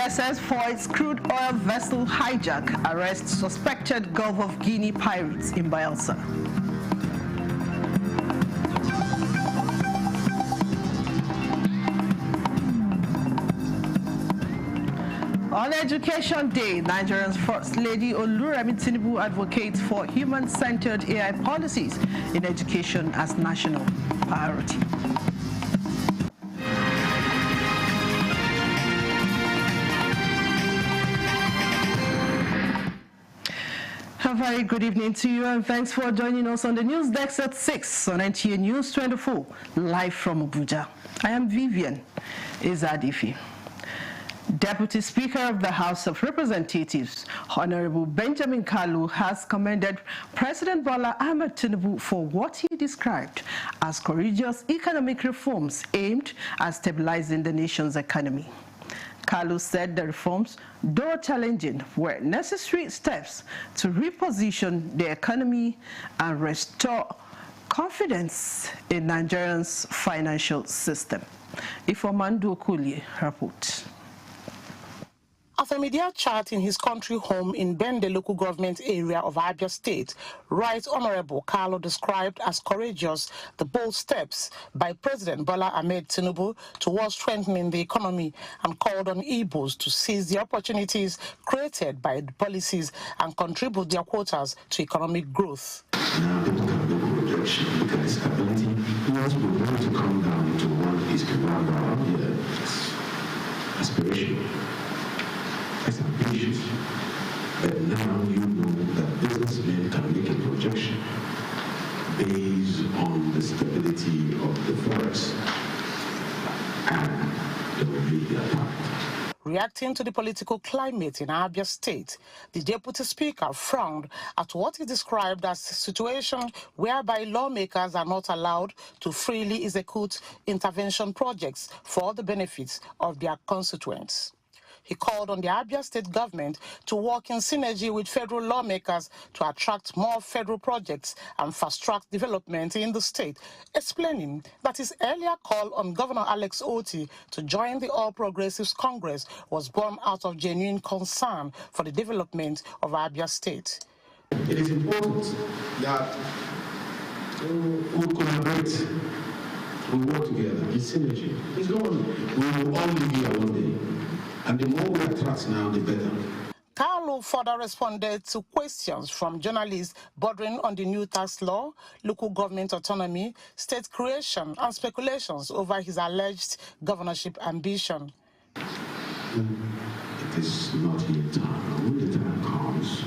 DSS for its crude oil vessel hijack arrests suspected Gulf of Guinea pirates in Bayelsa. On Education Day, Nigeria's First Lady Oluremi Tinubu advocates for human-centered AI policies in education as national priority. A very good evening to you, and thanks for joining us on the news desk at 6 on NTA News 24, live from Abuja. I am Vivian Izadifi. Deputy Speaker of the House of Representatives, Honorable Benjamin Kalu, has commended President Bola Ahmed Tinubu for what he described as courageous economic reforms aimed at stabilizing the nation's economy. Kalu said the reforms, though challenging, were necessary steps to reposition the economy and restore confidence in Nigeria's financial system. Ifomando Okulie reports. At a media chat in his country home in Bende local government area of Abia State, Right Honorable Kalu described as courageous the bold steps by President Bola Ahmed Tinubu towards strengthening the economy and called on Igbos to seize the opportunities created by the policies and contribute their quotas to economic growth. Now people can make a projection, look at stability. Once we want to come down to what is aspiration. It's ambitious, but now you know that businessmen can make a projection based on the stability of the forest, and they will read their part. Reacting to the political climate in Abia State, the Deputy Speaker frowned at what he described as a situation whereby lawmakers are not allowed to freely execute intervention projects for the benefits of their constituents. He called on the Abia State government to work in synergy with federal lawmakers to attract more federal projects and fast-track development in the state, explaining that his earlier call on Governor Alex Otti to join the All Progressives Congress was born out of genuine concern for the development of Abia State. It is important that we collaborate, we work together in synergy. It's going, we will all live here one day. And the more we attract now, the better. Kalu further responded to questions from journalists bordering on the new tax law, local government autonomy, state creation, and speculations over his alleged governorship ambition. It is not yet time. When the time comes,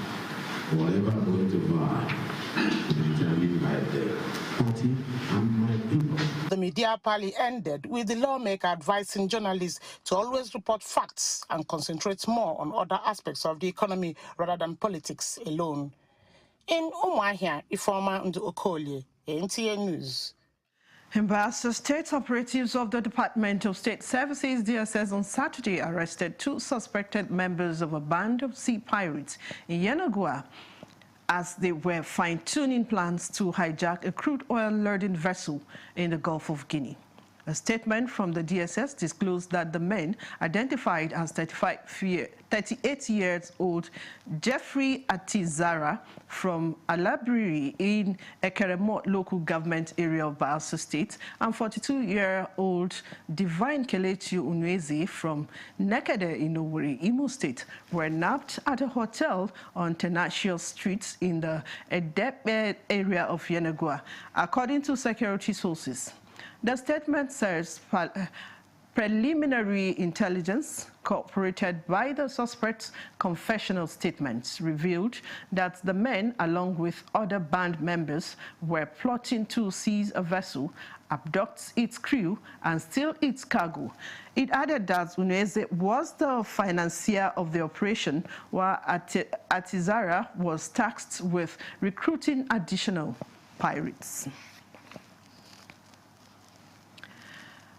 whatever I'm going to buy will be determined by the party and my people. The media parley ended with the lawmaker advising journalists to always report facts and concentrate more on other aspects of the economy rather than politics alone. In Umuahia, Ifeoma Ndu Okolie, NTA News. In Bayelsa, state operatives of the Department of State Services, DSS, on Saturday arrested 2 suspected members of a band of sea pirates in Yenagoa as they were fine-tuning plans to hijack a crude oil-loading vessel in the Gulf of Guinea. A statement from the DSS disclosed that the men, identified as 38-year-old Jeffrey Atizara from Alabiri in Ekeremot local government area of Bayelsa State and 42-year-old Divine Kelechi Unweze from Nekede in Owerri, Imo State, were nabbed at a hotel on Tenacious Street in the Edepe area of Yenagoa, according to security sources. The statement says preliminary intelligence corroborated by the suspect's confessional statements revealed that the men, along with other band members, were plotting to seize a vessel, abduct its crew, and steal its cargo. It added that Unweze was the financier of the operation, while Atizara was tasked with recruiting additional pirates.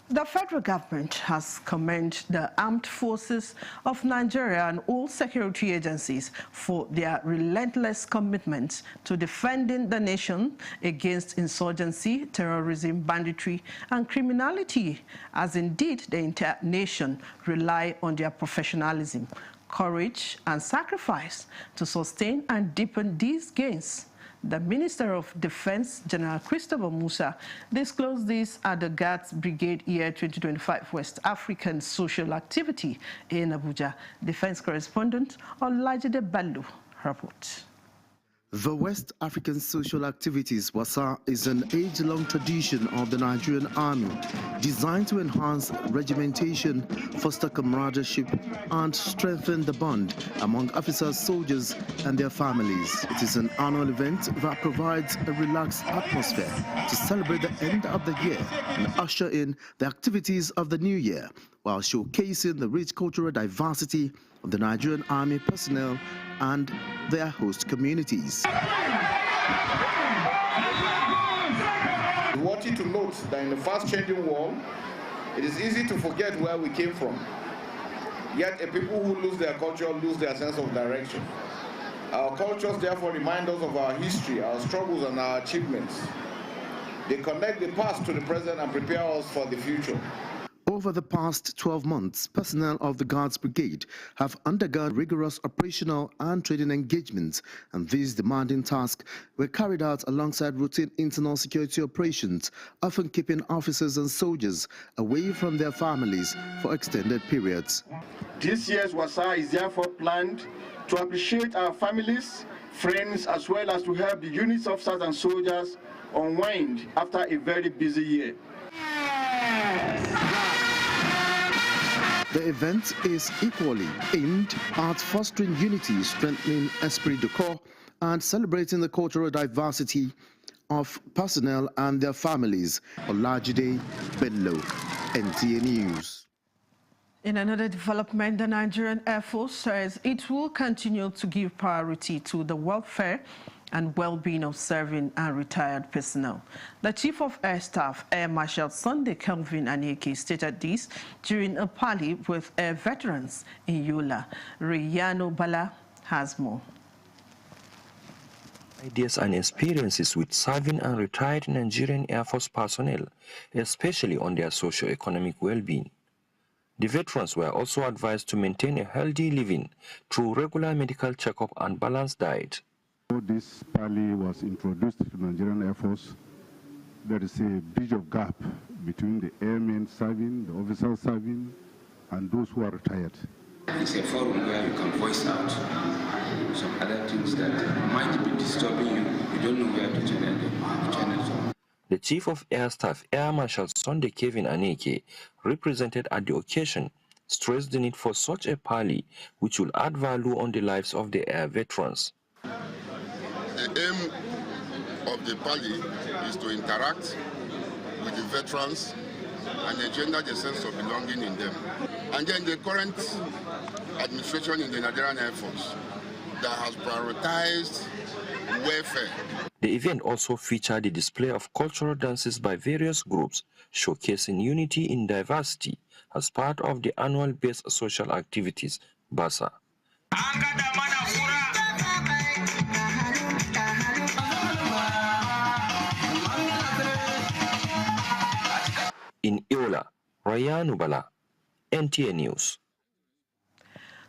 The The federal government has commended the armed forces of Nigeria and all security agencies for their relentless commitment to defending the nation against insurgency, terrorism, banditry, and criminality, as indeed the entire nation rely on their professionalism, courage, and sacrifice to sustain and deepen these gains. The Minister of Defense, General Christopher Musa, disclosed this at the Guards Brigade Year 2025 West African Social Activity in Abuja. Defense correspondent Olajide Bello reports. The West African Social Activities, WASA, is an age-long tradition of the Nigerian Army designed to enhance regimentation, foster camaraderie, and strengthen the bond among officers, soldiers, and their families. It is an annual event that provides a relaxed atmosphere to celebrate the end of the year and usher in the activities of the new year, while showcasing the rich cultural diversity of the Nigerian Army personnel and their host communities. We want you to note that in the fast-changing world, it is easy to forget where we came from. Yet a people who lose their culture lose their sense of direction. Our cultures therefore remind us of our history, our struggles, and our achievements. They connect the past to the present and prepare us for the future. Over the past 12 months, personnel of the Guards Brigade have undergone rigorous operational and training engagements, and these demanding tasks were carried out alongside routine internal security operations, often keeping officers and soldiers away from their families for extended periods. This year's WASA is therefore planned to appreciate our families, friends, as well as to help the units, officers, and soldiers unwind after a very busy year. The event is equally aimed at fostering unity, strengthening esprit de corps, and celebrating the cultural diversity of personnel and their families. Olajide Bello, NTA News. In another development, the Nigerian Air Force says it will continue to give priority to the welfare and well-being of serving and retired personnel. The Chief of Air Staff, Air Marshal Sunday Kelvin Aneke, stated this during a parley with air veterans in Yola. Riyano Bala has more. Ideas and experiences with serving and retired Nigerian Air Force personnel, especially on their socio-economic well-being. The veterans were also advised to maintain a healthy living through regular medical checkup and balanced diet. This parley was introduced to the Nigerian Air Force. There is a bridge of gap between the airmen serving, the officers serving, and those who are retired. It's a forum where you can voice out some other things that might be disturbing you. You don't know where to channel. The Chief of Air Staff, Air Marshal Sunday Kelvin Aneke, represented at the occasion, stressed the need for such a parley which will add value on the lives of the air veterans. The aim of the parley is to interact with the veterans and engender the sense of belonging in them. And then the current administration in the Nigerian Air Force that has prioritized welfare. The event also featured the display of cultural dances by various groups, showcasing unity in diversity as part of the annual Best Social Activities, BASA. In Yola, Riyano Bala, NTA News.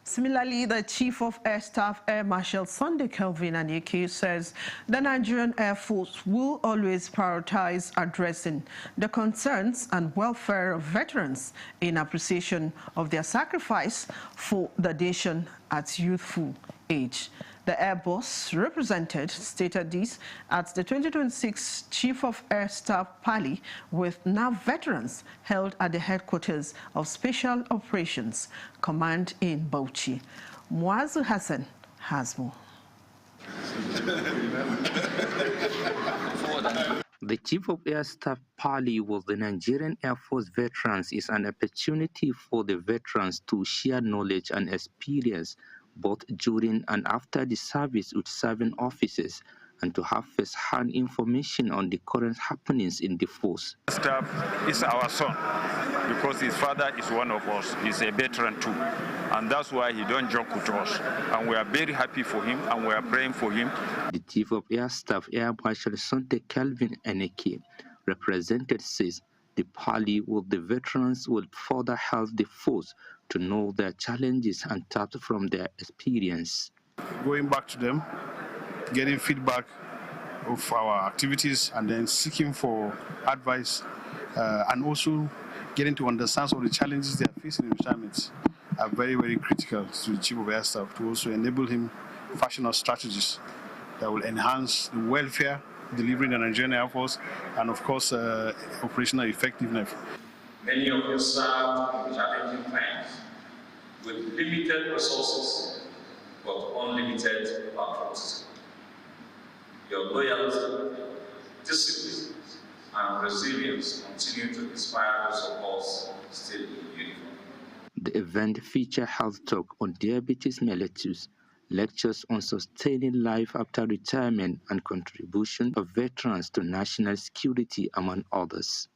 Similarly, the Chief of Air Staff, Air Marshal Sunday Kelvin Aneke, says the Nigerian Air Force will always prioritize addressing the concerns and welfare of veterans in appreciation of their sacrifice for the nation at youthful age. The Air Boss represented stated this at the 2026 Chief of Air Staff Parley with NAV veterans held at the headquarters of Special Operations Command in Bauchi. Muazu Hassan has more. The Chief of Air Staff Parley with the Nigerian Air Force veterans is an opportunity for the veterans to share knowledge and experience both during and after the service with serving officers and to have first-hand information on the current happenings in the force. Staff is our son because his father is one of us. He's a veteran too, and that's why he don't joke with us. And we are very happy for him, and we are praying for him. The Chief of Air Staff, Air Marshal Sonte Kelvin Eneke, represented says the parley with the veterans will further help the force to know their challenges and tap from their experience. Going back to them, getting feedback of our activities, and then seeking for advice, and also getting to understand some of the challenges they are facing in retirement are very, very critical to the Chief of Air Staff to also enable him fashion out strategies that will enhance the welfare, delivering the Nigerian Air Force, and of course, operational effectiveness. Many of you served in challenging times with limited resources but unlimited patriotism. Your loyalty, discipline, and resilience continue to inspire those of us still in uniform. The event featured health talk on diabetes mellitus, lectures on sustaining life after retirement, and contribution of veterans to national security, among others.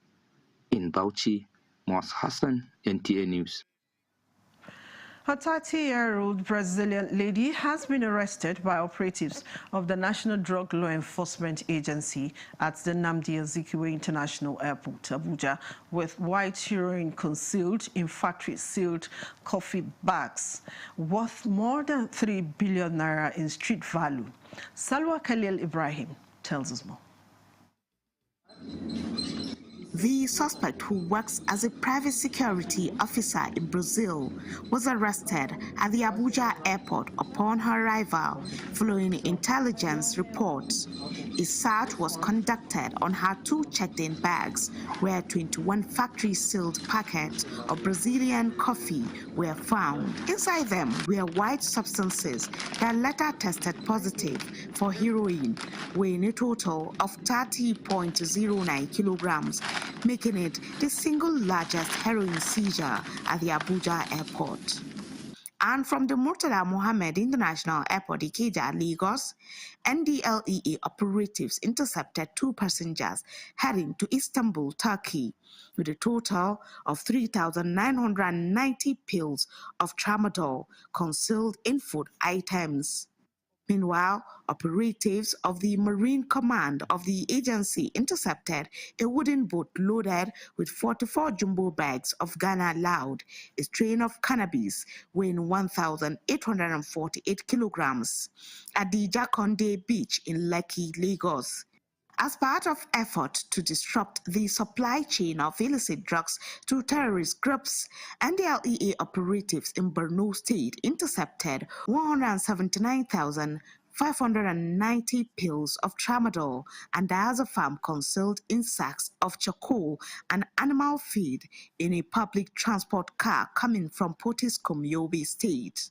In Bauchi, Moaz Hassan, NTA News. A 30-year-old Brazilian lady has been arrested by operatives of the National Drug Law Enforcement Agency at the Nnamdi Azikiwe International Airport, Abuja, with white heroin concealed in factory-sealed coffee bags worth more than 3 billion naira in street value. Salwa Khalil Ibrahim tells us more. The suspect, who works as a private security officer in Brazil, was arrested at the Abuja airport upon her arrival following intelligence reports. A search was conducted on her 2 checked-in bags, where 21 factory-sealed packets of Brazilian coffee were found. Inside them were white substances that later tested positive for heroin, weighing a total of 30.09 kilograms, making it the single largest heroin seizure at the Abuja airport. And from the Murtala Mohammed International Airport, Ikeja, Lagos, NDLEA operatives intercepted 2 passengers heading to Istanbul, Turkey, with a total of 3,990 pills of tramadol concealed in food items. Meanwhile, operatives of the Marine Command of the agency intercepted a wooden boat loaded with 44 jumbo bags of Ghana Loud, a strain of cannabis weighing 1,848 kilograms, at the Jakonde Beach in Lekki, Lagos. As part of effort to disrupt the supply chain of illicit drugs to terrorist groups, NDLEA operatives in Borno State intercepted 179,590 pills of tramadol and diazepam concealed in sacks of charcoal and animal feed in a public transport car coming from Potiskum, Yobe State.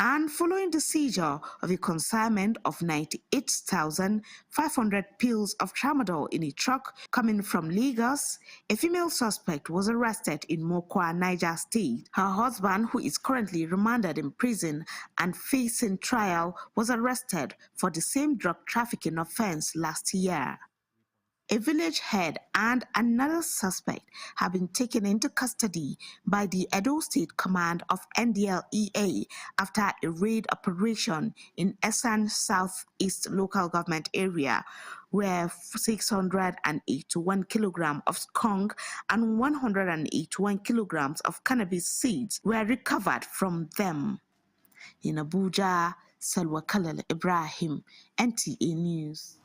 And following the seizure of a consignment of 98,500 pills of tramadol in a truck coming from Lagos, a female suspect was arrested in Mokwa, Niger State. Her husband, who is currently remanded in prison and facing trial, was arrested for the same drug trafficking offense last year. A village head and another suspect have been taken into custody by the Edo State Command of NDLEA after a raid operation in Esan Southeast Local Government Area, where 681 kilograms of skunk and 181 kilograms of cannabis seeds were recovered from them. In Abuja, Salwa Khalil Ibrahim, NTA News.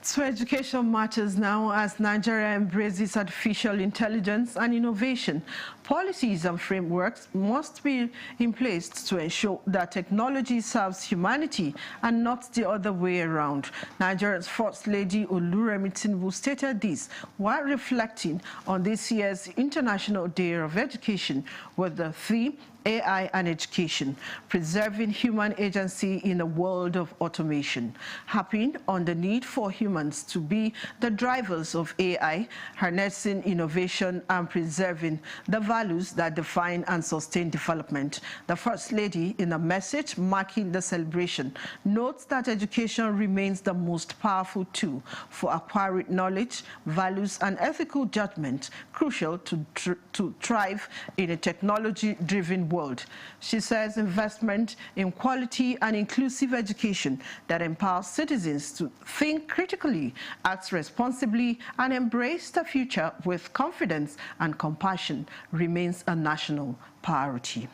So education matters now as Nigeria embraces artificial intelligence and innovation. Policies and frameworks must be in place to ensure that technology serves humanity and not the other way around. Nigeria's First Lady Oluremi Tinubu stated this while reflecting on this year's International Day of Education with the theme AI and education, preserving human agency in a world of automation, harping on the need for humans to be the drivers of AI, harnessing innovation and preserving the values that define and sustain development. The First Lady, in a message marking the celebration, notes that education remains the most powerful tool for acquiring knowledge, values, and ethical judgment, crucial to thrive in a technology-driven world. She says investment in quality and inclusive education that empowers citizens to think critically, act responsibly, and embrace the future with confidence and compassion remains a national priority.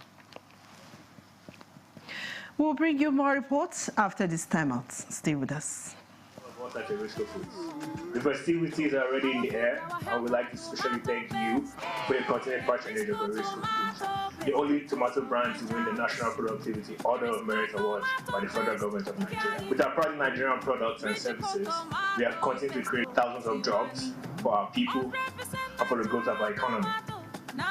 We'll bring you more reports after this timeout. Stay with us. At Erisco Foods. The festivities are already in the air, and we'd like to especially thank you for your continued patronage of Erisco Foods, the only tomato brand to win the National Productivity Order of Merit Award by the federal government of Nigeria. With our proud Nigerian products and services, we have continued to create thousands of jobs for our people and for the growth of our economy.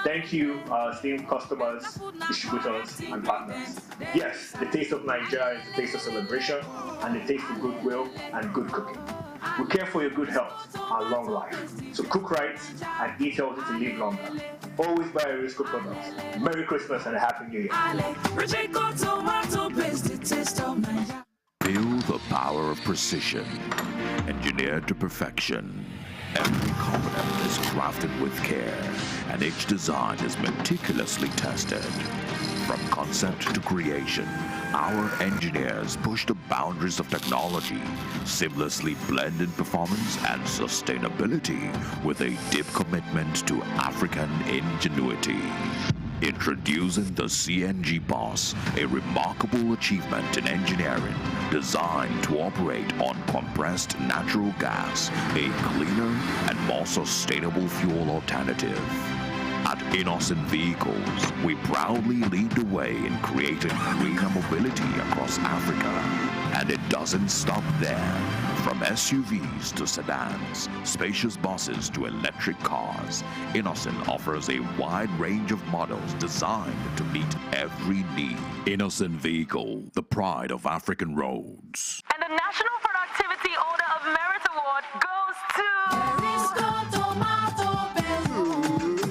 Thank you, our esteemed customers, distributors, and partners. Yes, the taste of Nigeria is the taste of celebration and the taste of goodwill and good cooking. We care for your good health and long life. So cook right and eat healthy to live longer. Always buy Erisco products. Merry Christmas and a Happy New Year. Feel the power of precision, engineered to perfection. Every component is crafted with care, and each design is meticulously tested. From concept to creation, our engineers push the boundaries of technology, seamlessly blending performance and sustainability with a deep commitment to African ingenuity. Introducing the CNG Boss, a remarkable achievement in engineering designed to operate on compressed natural gas, a cleaner and more sustainable fuel alternative. At Innocent Vehicles, we proudly lead the way in creating greener mobility across Africa. And it doesn't stop there. From SUVs to sedans, spacious buses to electric cars, Innocent offers a wide range of models designed to meet every need. Innocent Vehicle, the pride of African roads. And the National Productivity Order of Merit Award goes to...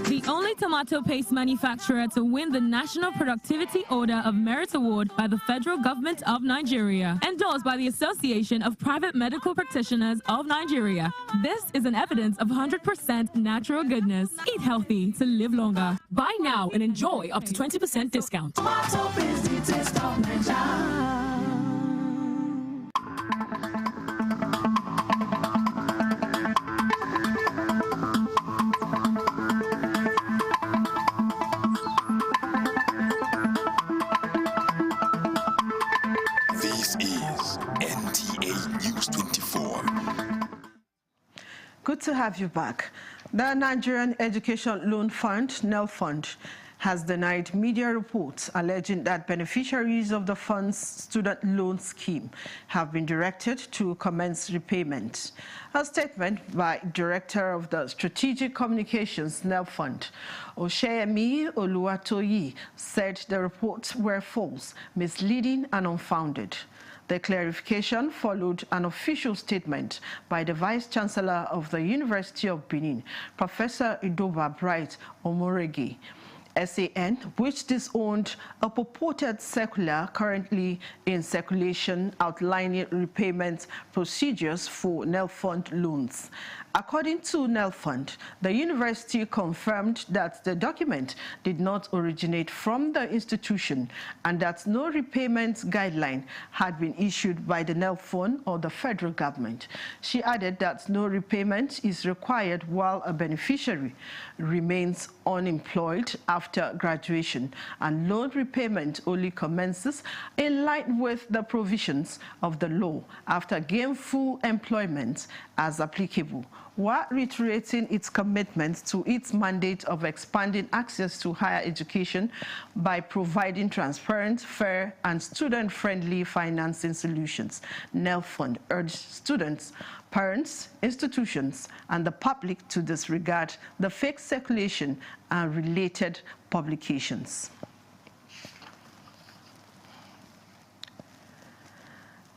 The only tomato paste manufacturer to win the National Productivity Order of Merit Award by the federal government of Nigeria, endorsed by the Association of Private Medical Practitioners of Nigeria. This is an evidence of 100% natural goodness. Eat healthy to live longer. Buy now and enjoy up to 20% discount. Tomato paste, the taste of Nigeria. Good to have you back. The Nigerian Education Loan Fund, NEL Fund, has denied media reports alleging that beneficiaries of the fund's student loan scheme have been directed to commence repayment. A statement by Director of the Strategic Communications NEL Fund, Osheyemi Oluwatoyi, said the reports were false, misleading, and unfounded. The clarification followed an official statement by the Vice-Chancellor of the University of Benin, Professor Idoba Bright Omorege. SAN, which disowned a purported circular currently in circulation outlining repayment procedures for NEL Fund loans. According to NEL Fund, the university confirmed that the document did not originate from the institution and that no repayment guideline had been issued by the NEL Fund or the federal government. She added that no repayment is required while a beneficiary remains unemployed after graduation, and loan repayment only commences in line with the provisions of the law after gainful employment as applicable, while reiterating its commitment to its mandate of expanding access to higher education by providing transparent, fair, and student-friendly financing solutions. NEL Fund urged students, parents, institutions, and the public to disregard the fake circulation and related publications.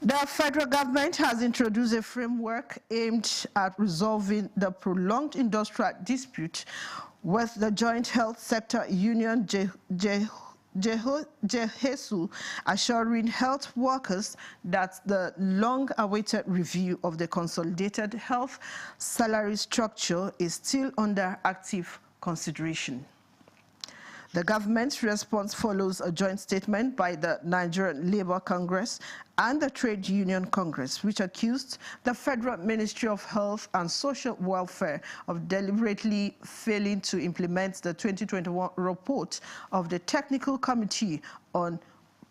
The federal government has introduced a framework aimed at resolving the prolonged industrial dispute with the Joint Health Sector Union JHESU, assuring health workers that the long-awaited review of the consolidated health salary structure is still under active consideration. The government's response follows a joint statement by the Nigerian Labour Congress and the Trade Union Congress, which accused the Federal Ministry of Health and Social Welfare of deliberately failing to implement the 2021 report of the Technical Committee on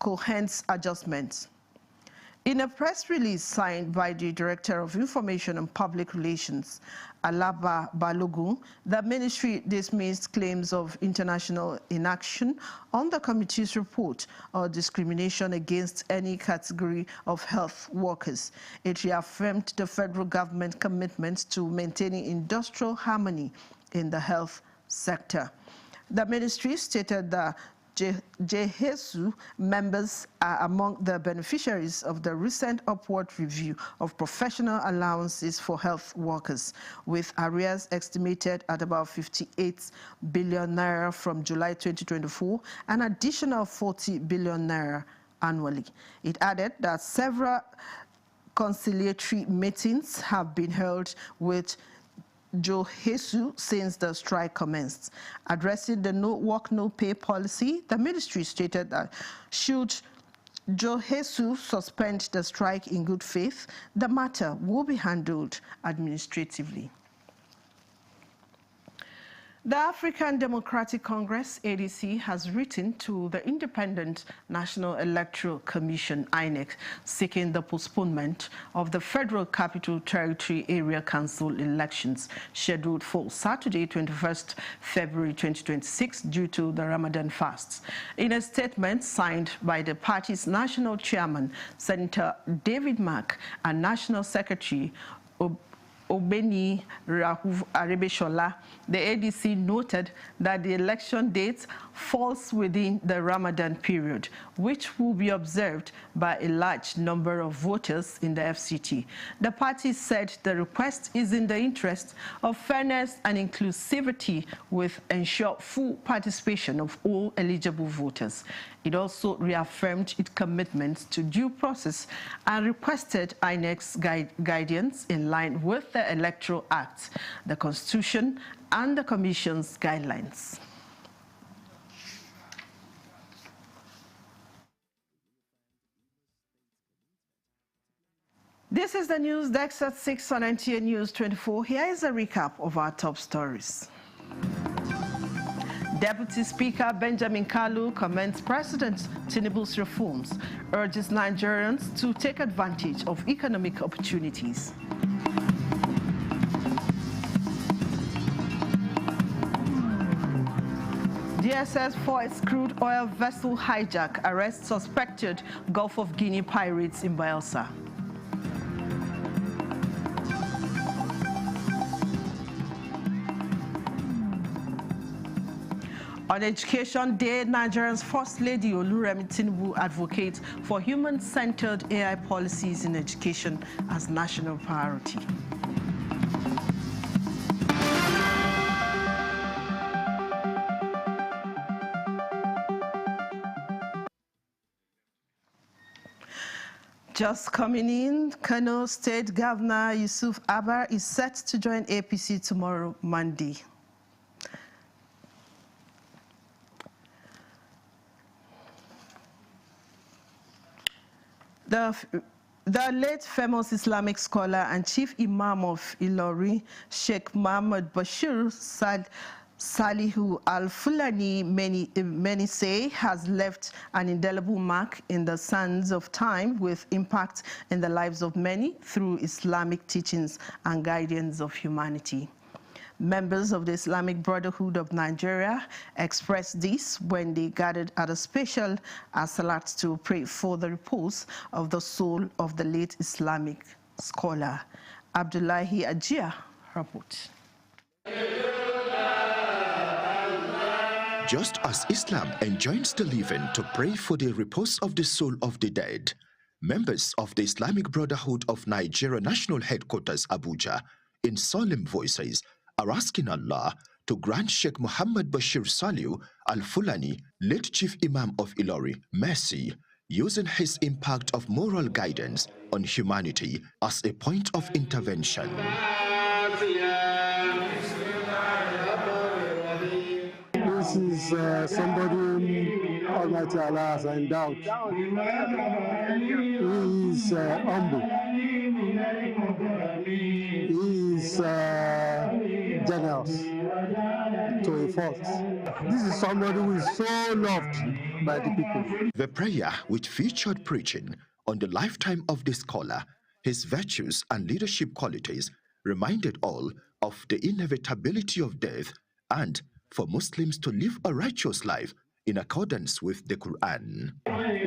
Cohance Adjustments. In a press release signed by the Director of Information and Public Relations, Alaba Balogun, the ministry dismissed claims of international inaction on the committee's report or discrimination against any category of health workers. It reaffirmed the federal government's commitment to maintaining industrial harmony in the health sector. The ministry stated that JHESU members are among the beneficiaries of the recent upward review of professional allowances for health workers, with arrears estimated at about 58 billion naira from July 2024, an additional 40 billion naira annually. It added that several conciliatory meetings have been held with JHESU since the strike commenced. Addressing the no work, no pay policy, the ministry stated that should JHESU suspend the strike in good faith, the matter will be handled administratively. The African Democratic Congress, ADC, has written to the Independent National Electoral Commission, INEC, seeking the postponement of the Federal Capital Territory Area Council elections scheduled for Saturday, 21st February 2026, due to the Ramadan fasts. In a statement signed by the party's national chairman, Senator David Mark, and National Secretary Obeni Rahuv Arebeshola, the ADC noted that the election date falls within the Ramadan period, which will be observed by a large number of voters in the FCT. The party said the request is in the interest of fairness and inclusivity, with ensured full participation of all eligible voters. It also reaffirmed its commitment to due process and requested INEC's guidance in line with the Electoral Act, the Constitution, and the Commission's guidelines. This is the news desk at 6 on NTA News 24. Here is a recap of our top stories. Deputy Speaker Benjamin Kalu commends President Tinubu's reforms, urges Nigerians to take advantage of economic opportunities. DSS foils crude oil vessel hijack, arrests suspected Gulf of Guinea pirates in Bayelsa. On Education Day, Nigeria's First Lady Oluremi Tinubu advocates for human-centered AI policies in education as national priority. Just coming in, Kano State Governor Yusuf Abba is set to join APC tomorrow, Monday. The late famous Islamic scholar and chief imam of Ilori, Sheikh Muhammad Bashir Salihu Al-Fulani, many say, has left an indelible mark in the sands of time with impact in the lives of many through Islamic teachings and guidance of humanity. Members of the Islamic Brotherhood of Nigeria expressed this when they gathered at a special salat to pray for the repose of the soul of the late Islamic scholar. Abdullahi Ajia reports. Just as Islam enjoins the living to pray for the repose of the soul of the dead, members of the Islamic Brotherhood of Nigeria National Headquarters, Abuja, in solemn voices, are asking Allah to grant Sheikh Muhammad Bashir Saliu Al-Fulani, late Chief Imam of Ilori, mercy, using his impact of moral guidance on humanity as a point of intervention. This is somebody whom Almighty Allah has endowed. He is humble. He is generous to a fault. This is somebody who is so loved by the people. The prayer, which featured preaching on the lifetime of the scholar, his virtues and leadership qualities, reminded all of the inevitability of death and for Muslims to live a righteous life in accordance with the Quran.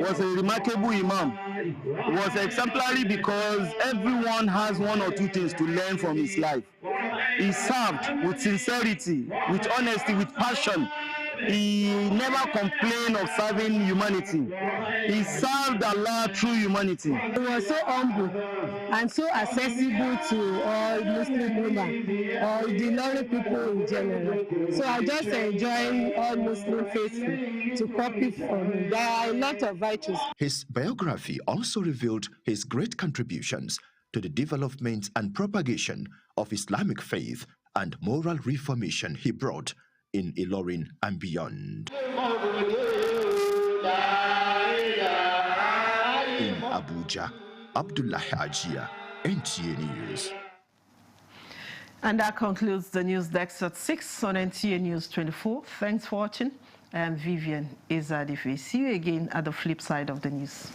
Was a remarkable imam. Was exemplary because everyone has one or two things to learn from his life. He served with sincerity, with honesty, with passion. He never complained of serving humanity. He served Allah through humanity. He was so humble and so accessible to all Muslim women, all the Ilori people in general. So I just enjoy all Muslim faithful to copy from him. There are a lot of virtues. His biography also revealed his great contributions to the development and propagation of Islamic faith and moral reformation he brought in Ilorin and beyond. In Abuja, Abdullahi Ajia, NTA News. And that concludes the news desk at 6 on NTA News 24. Thanks for watching. I am Vivian Ezadife. See you again at the flip side of the news.